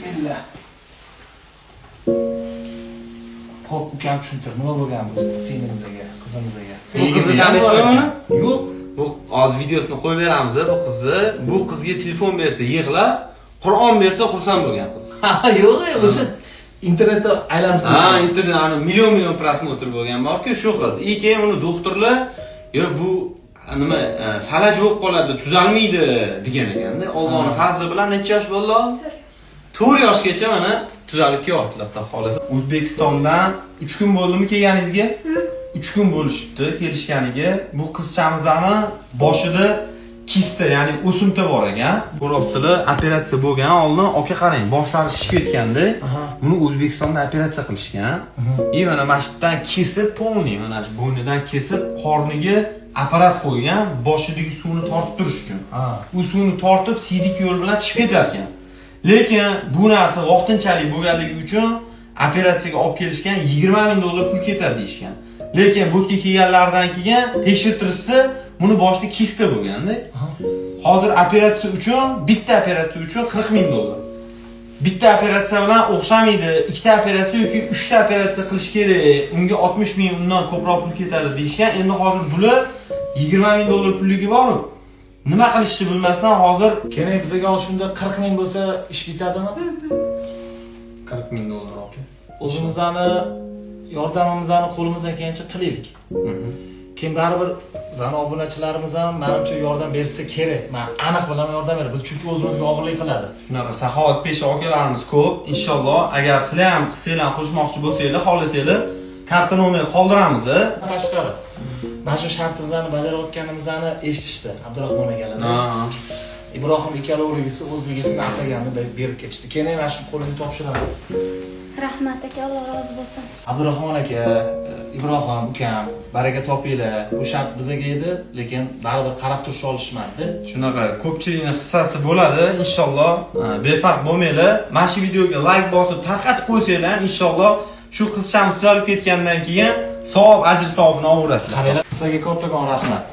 Bismillah. Xo'p, ukam tushuntir, nima bo'lgan bu singlimizaga, qizimizga? Bu qizni taniysizmi? Yo'q. Bu hozir videosini qo'yib beramiz. Bu qizga telefon bersa yig'lab, Qur'on bersa xursand bo'lgan qiz. Ha, yo'q, o'sha internetda aylanib turgan. Ha, internetda million prosmotr bo'lgan borki, shu qiz. Keyin uni doktorlar, "Yo, bu nima, falaj bo'lib qoladi, tuzalmaydi" degan ekanda. Allohning fazli bilan necha yosh bo'ldi? 4 yoshgacha mana tuzalib kelyaptilar, xudo xolasa. O'zbekistondan 3 kun bo'ldimi kelganingizga? 3 kun bo'lishibdi kelishganiga. Bu qizchamizni boshida kista, ya'ni o'simta bor ekan. Bo'rostida operatsiya bo'lgan, oldin aka qarang, boshlari shishib ketganda, buni O'zbekistonda operatsiya qilishgan. Mana mashitdan kesib, polni, mana shu bo'ynidan kesib, qorniga apparat qo'ygan, boshidagi suvni tortib turish uchun. U suvni tortib, siydik yo'l bilan chiqib ketar ekan. Lekin bu narsa vaqtinchalik bo'lganligi uchun operatsiyaga olib kelishgan $20,000 pul ketadi deyishgan. Lekin bu yerga kelganlardan keyin tekshirtirishsa, buni boshida kista bo'lganda. Hozir operatsiya uchun, bitta operatsiya uchun $40,000. Bitta operatsiya bilan o'xshamaydi. Ikkita operatsiya yoki 3ta operatsiya qilish kerak. Unga 60,000 undan ko'proq pul ketadi deyishgan. Endi hozir bular $20,000 pulligi bor-ku. Nima qilishni bilmasdan hozir kerak bizga shunda 40,000 bo'lsa ish bitadimi? $40,000 aka. O'zimizni yordamimizni qo'limizdan kelgancha qilaylik. Keyin baribir zan obunachilarimiz ham menimcha yordam bersa kerak. Men aniq bilaman yordam beradi. Biz chunki o'zimizga og'irlik qiladi. Shunaqa saxovat pesha akalarimiz ko'p. Inshaalloh agar sizlar ham qilsanglar, qo'shmoqchi bo'lsanglar, xohlasanglar, karta nomer qoldiramiz. Tashqari. Mana shu shartimizni bajarayotganimizni eshitishdi Abdurahmon akalar. Ibrohim ikkalovligisi o'zligisini ataganini berib ketishdi. Keyin mana shu qo'limni topshiraman. Rahmat aka, Alloh rozi bo'lsin. Abdurahmon aka, Ibrohim ukam, baraka topinglar. Bu shart bizga edi, lekin baribir qarab turish olishmadi. Shunaqa ko'pchilikning hissasi bo'ladi. Inshaalloh befarq bo'lmanglar. Mana shu videoga like bosib tarqatib qo'ysanglar ham inshaalloh shu qizcham tuzalib ketgandan keyin savob, ajr savobini olaverasizlar. Sizlarga kattakon rahmat.